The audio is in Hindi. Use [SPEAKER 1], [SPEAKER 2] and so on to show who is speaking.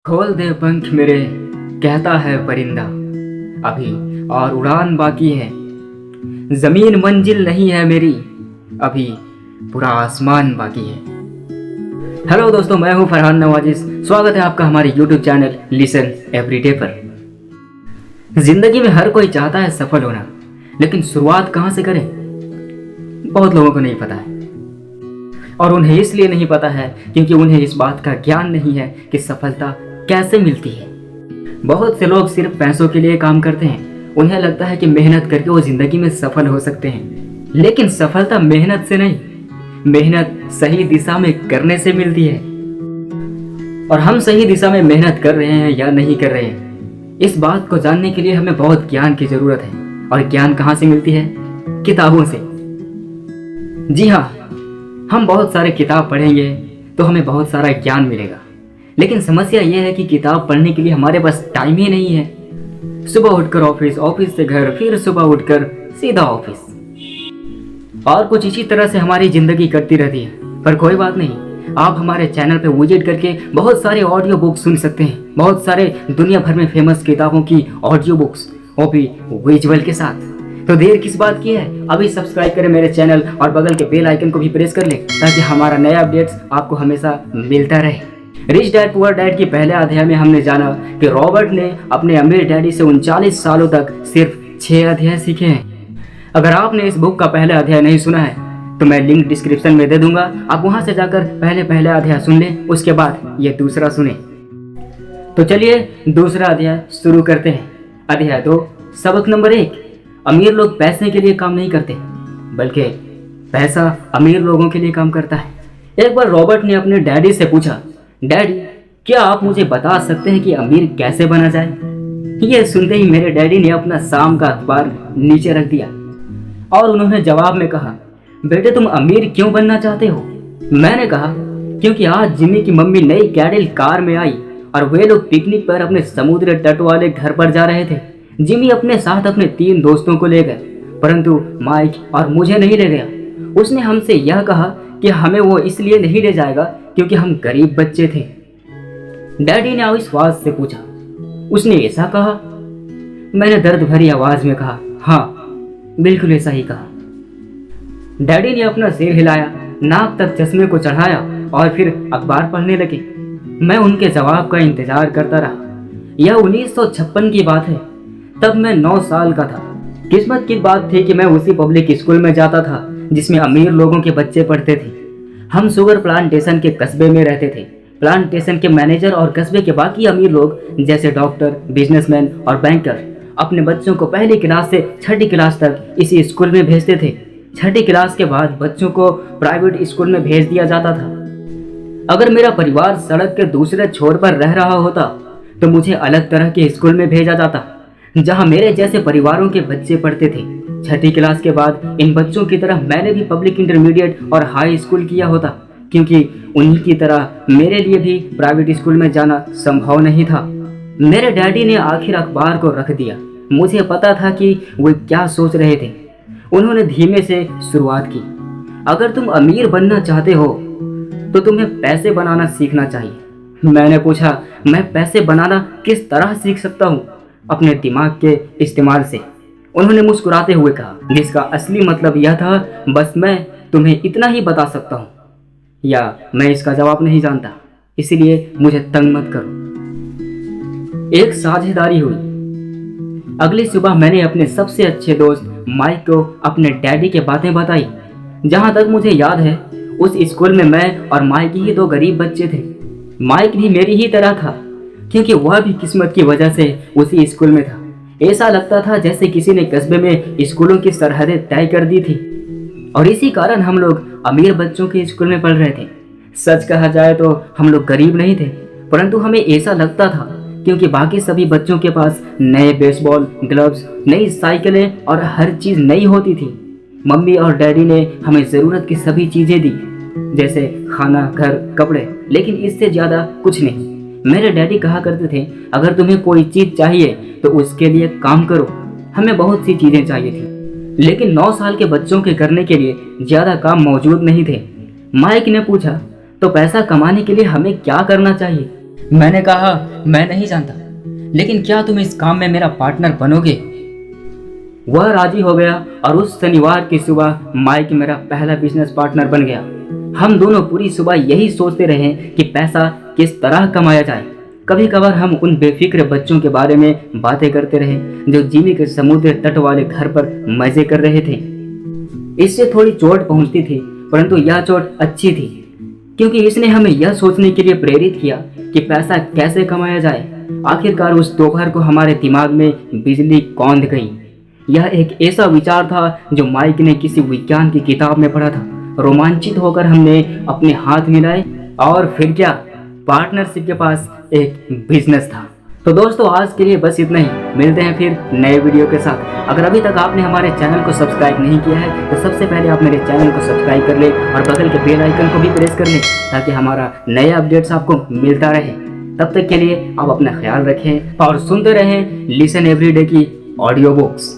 [SPEAKER 1] खोल दे पंख मेरे, कहता है परिंदा, अभी और उड़ान बाकी है। जमीन मंजिल नहीं है मेरी, अभी पूरा आसमान बाकी है। हेलो दोस्तों, मैं हूं फरहान नवाजिस। स्वागत है आपका हमारे यूट्यूब चैनल लिसन एवरीडे पर। जिंदगी में हर कोई चाहता है सफल होना, लेकिन शुरुआत कहां से करें बहुत लोगों को नहीं पता है। और उन्हें इसलिए नहीं पता है क्योंकि उन्हें इस बात का ज्ञान नहीं है कि सफलता कैसे मिलती है। बहुत से लोग सिर्फ पैसों के लिए काम करते हैं। उन्हें लगता है कि मेहनत करके वो जिंदगी में सफल हो सकते हैं, लेकिन सफलता मेहनत से नहीं, मेहनत सही दिशा में करने से मिलती है। और हम सही दिशा में मेहनत कर रहे हैं या नहीं कर रहे हैं, इस बात को जानने के लिए हमें बहुत ज्ञान की जरूरत है। और ज्ञान कहाँ से मिलती है? किताबों से। जी हाँ, हम बहुत सारे किताब पढ़ेंगे तो हमें बहुत सारा ज्ञान मिलेगा, लेकिन समस्या यह है कि किताब पढ़ने के लिए हमारे पास टाइम ही नहीं है। सुबह उठकर ऑफिस, ऑफिस से घर, फिर सुबह उठकर सीधा ऑफिस, और कुछ इसी तरह से हमारी जिंदगी कटती रहती है। पर कोई बात नहीं, आप हमारे चैनल पे विजिट करके बहुत सारे ऑडियो बुक्स सुन सकते हैं, बहुत सारे दुनिया भर में फेमस किताबों की ऑडियो बुक्स, वो भी विजुअल के साथ। तो देर किस बात की है, अभी सब्सक्राइब करें मेरे चैनल और बगल के बेल आइकन को भी प्रेस कर लें ताकि हमारा नया अपडेट्स आपको हमेशा मिलता रहे। रिच डैड पुअर डैड के पहले अध्याय में हमने जाना कि रॉबर्ट ने अपने अमीर डैडी से 39 सालों तक सिर्फ 6 अध्याय सीखे हैं। अगर आपने इस बुक का पहला अध्याय नहीं सुना है तो मैं लिंक डिस्क्रिप्शन में दे दूंगा, आप वहां से जाकर पहले अध्याय सुन लें, उसके बाद ये दूसरा सुने। तो चलिए दूसरा अध्याय शुरू करते हैं। अध्याय 2, सबक नंबर 1। अमीर लोग पैसे के लिए काम नहीं करते, बल्कि पैसा अमीर लोगों के लिए काम करता है। एक बार रॉबर्ट ने अपने डैडी से पूछा, डैडी क्या आप मुझे बता सकते हैं कि अमीर कैसे बना जाए? ये सुनते ही मेरे डैडी ने अपना शाम का अखबार नीचे रख दिया और उन्होंने जवाब में कहा, बेटे तुम अमीर क्यों बनना चाहते हो? मैंने कहा, क्योंकि आज जिमी की मम्मी नई कैडिल कार में आई और वे लोग पिकनिक पर अपने समुद्र तट वाले घर पर जा रहे थे। जिमी अपने साथ अपने 3 दोस्तों को ले गए, परंतु माइक और मुझे नहीं ले गया। उसने हमसे यह कहा कि हमें वो इसलिए नहीं ले जाएगा क्योंकि हम गरीब बच्चे थे। डैडी ने अविश्वास से पूछा, उसने ऐसा कहा? मैंने दर्द भरी आवाज में कहा, हाँ बिल्कुल ऐसा ही कहा। डैडी ने अपना सिर हिलाया, नाक तक चश्मे को चढ़ाया और फिर अखबार पढ़ने लगे। मैं उनके जवाब का इंतजार करता रहा। यह 1956 की बात है, तब मैं 9 साल का था। किस्मत की बात थी कि मैं उसी पब्लिक स्कूल में जाता था जिसमें अमीर लोगों के बच्चे पढ़ते थे। हम शुगर प्लांटेशन के कस्बे में रहते थे। प्लांटेशन के मैनेजर और कस्बे के बाकी अमीर लोग जैसे डॉक्टर, बिजनेसमैन और बैंकर अपने बच्चों को पहली क्लास से 6ठी क्लास तक इसी स्कूल में भेजते थे। 6ठी क्लास के बाद बच्चों को प्राइवेट स्कूल में भेज दिया जाता था। अगर मेरा परिवार सड़क के दूसरे छोर पर रह रहा होता तो मुझे अलग तरह के स्कूल में भेजा जाता जहां मेरे जैसे परिवारों के बच्चे पढ़ते थे। 6ठी क्लास के बाद इन बच्चों की तरह मैंने भी पब्लिक इंटरमीडिएट और हाई स्कूल किया होता, क्योंकि उन्हीं की तरह मेरे लिए भी प्राइवेट स्कूल में जाना संभव नहीं था। मेरे डैडी ने आखिर अखबार को रख दिया। मुझे पता था कि वे क्या सोच रहे थे। उन्होंने धीमे से शुरुआत की, अगर तुम अमीर बनना चाहते हो तो तुम्हें पैसे बनाना सीखना चाहिए। मैंने पूछा, मैं पैसे बनाना किस तरह सीख सकता हूँ? अपने दिमाग के इस्तेमाल से। उन्होंने मुस्कुराते हुए कहा, जिसका असली मतलब यह था, बस मैं तुम्हें इतना ही बता सकता हूँ, या मैं इसका जवाब नहीं जानता, इसलिए मुझे तंग मत करो। एक साझेदारी हुई। अगली सुबह मैंने अपने सबसे अच्छे दोस्त माइक को अपने डैडी के बातें बताई। जहां तक मुझे याद है उस स्कूल में मैं और माइक ही 2 गरीब बच्चे थे। माइक भी मेरी ही तरह था, क्योंकि वह भी किस्मत की वजह से उसी स्कूल में था। ऐसा लगता था जैसे किसी ने कस्बे में स्कूलों की सरहदें तय कर दी थी, और इसी कारण हम लोग अमीर बच्चों के स्कूल में पढ़ रहे थे। सच कहा जाए तो हम लोग गरीब नहीं थे, परंतु हमें ऐसा लगता था क्योंकि बाकी सभी बच्चों के पास नए बेसबॉल ग्लव्स, नई साइकिलें और हर चीज नई होती थी। मम्मी और डैडी ने हमें जरूरत की सभी चीजें दी, जैसे खाना, घर, कपड़े, लेकिन इससे ज्यादा कुछ नहीं। मेरे डैडी कहा करते थे, अगर तुम्हें कोई चीज चाहिए तो उसके लिए काम करो। हमें बहुत सी चीजें चाहिए थी, लेकिन 9 साल के बच्चों के करने के लिए ज्यादा काम मौजूद नहीं थे। माइक ने पूछा, तो पैसा कमाने के लिए हमें क्या करना चाहिए? मैंने कहा, मैं नहीं जानता, लेकिन क्या तुम इस काम में मेरा पार्टनर बनोगे? वह राजी हो गया और उस शनिवार की सुबह माइक मेरा पहला बिजनेस पार्टनर बन गया। हम दोनों पूरी सुबह यही सोचते रहे कि पैसा किस तरह कमाया जाए। कभी कभार हम उन बेफिक्र बच्चों के बारे में बातें करते रहे जो जिमी के समुद्र तट वाले घर पर मजे कर रहे थे। इससे थोड़ी चोट पहुंचती थी, परंतु यह चोट अच्छी थी क्योंकि इसने हमें यह सोचने के लिए प्रेरित किया कि पैसा कैसे कमाया जाए। आखिरकार उस दोपहर को हमारे दिमाग में बिजली कौंध गई। यह एक ऐसा विचार था जो माइक ने किसी विज्ञान की किताब में पढ़ा था। रोमांचित होकर हमने अपने हाथ मिलाए और फिर क्या, पार्टनरशिप के पास एक बिजनेस था। तो दोस्तों आज के लिए बस इतना ही। मिलते हैं फिर नए वीडियो के साथ। अगर अभी तक आपने हमारे चैनल को सब्सक्राइब नहीं किया है तो सबसे पहले आप मेरे चैनल को सब्सक्राइब कर ले और बगल के बेल आइकन को भी प्रेस कर लें ताकि हमारा नए अपडेट्स आपको मिलता रहे। तब तक के लिए आप अपना ख्याल रखें और सुनते रहें लिसन एवरीडे की ऑडियो बुक्स।